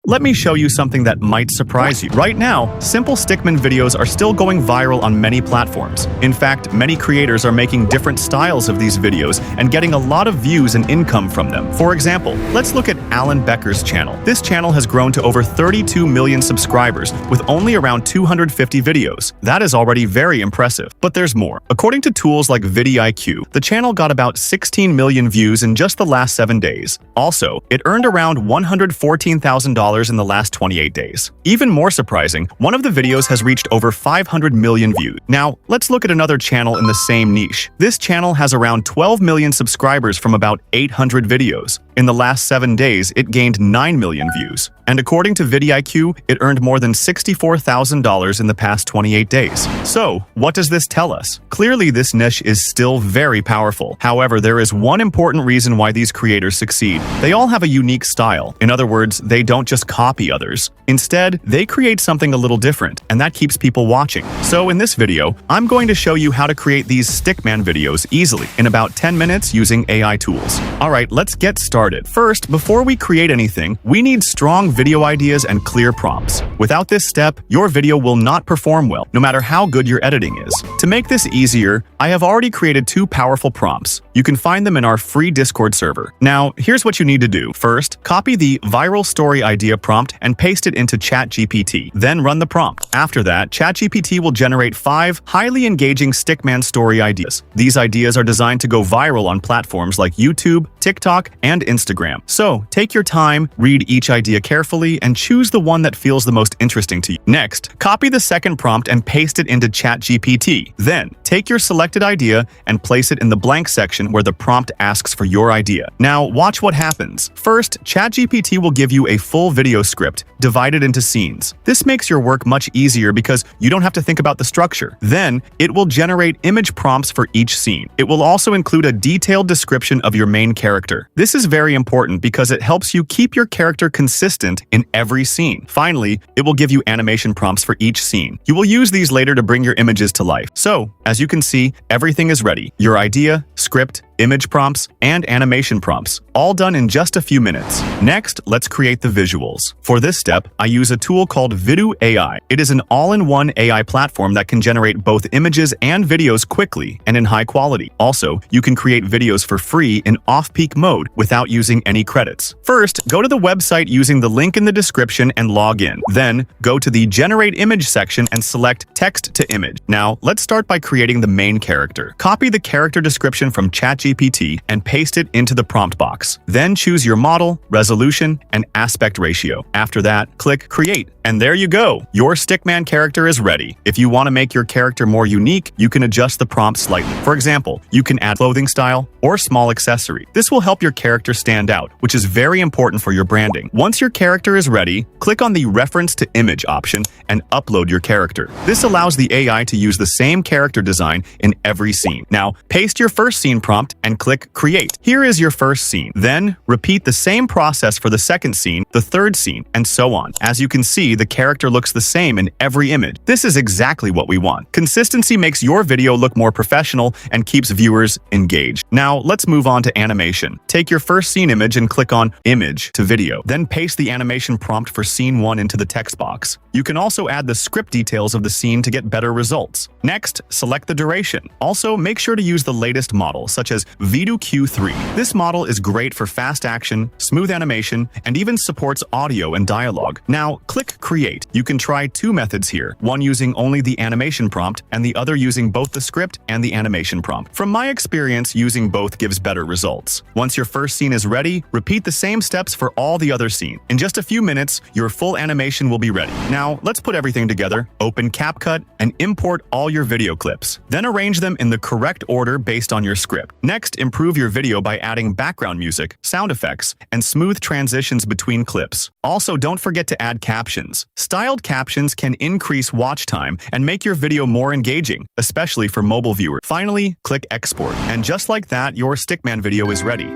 let me show you something that might surprise you. Right now, simple Stickman videos are still going viral on many platforms. In fact, many creators are making different styles of these videos and getting a lot of views and income from them. For example, let's look at Alan Becker's channel. This channel has grown to over 32 million subscribers with only around 250 videos. That is already very impressive. But there's more. According to tools like Vidu AI, the channel got about 16 million views in just the last 7 days. Also, it earned around $114,000 in the last 28 days. Even more surprising, one of the videos has reached over 500 million views. Now, let's look at another channel in the same niche. This channel has around 12 million subscribers from about 800 videos. In the last 7 days, it gained 9 million views. And according to Vidu AI, it earned more than $64,000 in the past 28 days. So, what does this tell us? Clearly, this niche is still very powerful. However, there is one important reason why these creators succeed. They all have a unique style. In other words, they don't just copy others. Instead, they create something a little different, and that keeps people watching. So in this video, I'm going to show you how to create these Stickman videos easily in about 10 minutes using AI tools. Alright, let's get started. First, before we create anything, we need strong video ideas and clear prompts. Without this step, your video will not perform well, no matter how good your editing is. To make this easier, I have already created 2 powerful prompts. You can find them in our free Discord server. Now, here's what you need to do. First, copy the viral story idea prompt and paste it into ChatGPT. Then run the prompt. After that, ChatGPT will generate 5 highly engaging Stickman story ideas. These ideas are designed to go viral on platforms like YouTube, TikTok, and Instagram. So, take your time, read each idea carefully, and choose the one that feels the most interesting to you. Next, copy the second prompt and paste it into ChatGPT. Then, take your selected idea and place it in the blank section where the prompt asks for your idea. Now, watch what happens. First, ChatGPT will give you a full video script divided into scenes. This makes your work much easier because you don't have to think about the structure. Then, it will generate image prompts for each scene. It will also include a detailed description of your main character. This is very important because it helps you keep your character consistent in every scene. Finally, it will give you animation prompts for each scene. You will use these later to bring your images to life. So, as you can see, everything is ready. Your idea, script, image prompts, and animation prompts, all done in just a few minutes. Next, let's create the visuals. For this step, I use a tool called Vidu AI. It is an all-in-one AI platform that can generate both images and videos quickly and in high quality. Also, you can create videos for free in off-peak mode without using any credits. First, go to the website using the link in the description and log in. Then, go to the Generate Image section and select Text to Image. Now, let's start by creating the main character. Copy the character description from ChatGPT and paste it into the prompt box. Then choose your model, resolution, and aspect ratio. After that, click Create, and there you go! Your Stickman character is ready. If you want to make your character more unique, you can adjust the prompt slightly. For example, you can add clothing style or small accessory. This will help your character stand out, which is very important for your branding. Once your character is ready, click on the Reference to Image option and upload your character. This allows the AI to use the same character design in every scene. Now, paste your first scene prompt and click Create. Here is your first scene. Then, repeat the same process for the second scene, the third scene, and so on. As you can see, the character looks the same in every image. This is exactly what we want. Consistency makes your video look more professional and keeps viewers engaged. Now, let's move on to animation. Take your first scene image and click on Image to Video. Then paste the animation prompt for scene 1 into the text box. You can also add the script details of the scene to get better results. Next, select the duration. Also, make sure to use the latest model, such as Vidu Q3. This model is great for fast action, smooth animation, and even supports audio and dialogue. Now, click Create. You can try 2 methods here, one using only the animation prompt and the other using both the script and the animation prompt. From my experience, using both gives better results. Once your first scene is ready, repeat the same steps for all the other scenes. In just a few minutes, your full animation will be ready. Now, let's put everything together. Open CapCut and import all your video clips. Then arrange them in the correct order based on your script. Next, improve your video by adding background music, sound effects, and smooth transitions between clips. Also, don't forget to add captions. Styled captions can increase watch time and make your video more engaging, especially for mobile viewers. Finally, click Export. And just like that, your Stickman video is ready.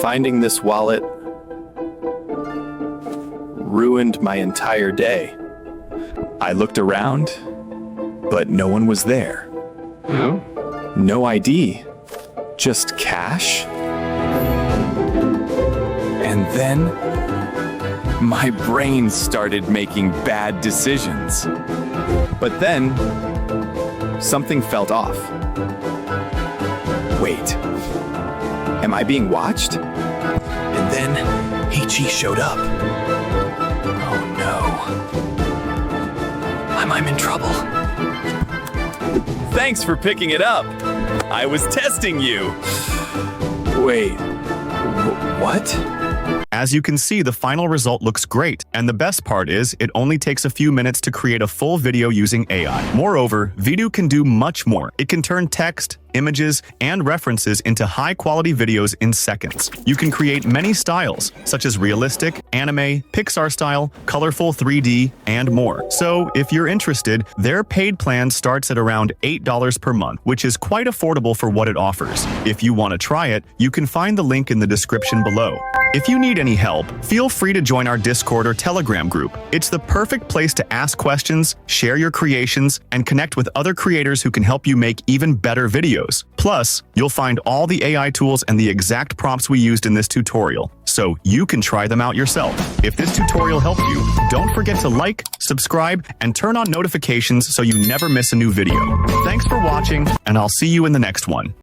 Finding this wallet ruined my entire day. I looked around, but no one was there. No ID, just cash. And then My brain started making bad decisions. But then, something felt off. Wait, am I being watched? And then HE showed up. Oh no. I'm in trouble. Thanks for picking it up. I was testing you. Wait, what? As you can see, the final result looks great, and the best part is it only takes a few minutes to create a full video using AI. Moreover, Vidu can do much more. It can turn text, images, and references into high-quality videos in seconds. You can create many styles, such as realistic, anime, Pixar style, colorful 3D, and more. So, if you're interested, their paid plan starts at around $8 per month, which is quite affordable for what it offers. If you want to try it, you can find the link in the description below. If you need any help, feel free to join our Discord or Telegram group. It's the perfect place to ask questions, share your creations, and connect with other creators who can help you make even better videos. Plus, you'll find all the AI tools and the exact prompts we used in this tutorial, so you can try them out yourself. If this tutorial helped you, don't forget to like, subscribe, and turn on notifications so you never miss a new video. Thanks for watching, and I'll see you in the next one.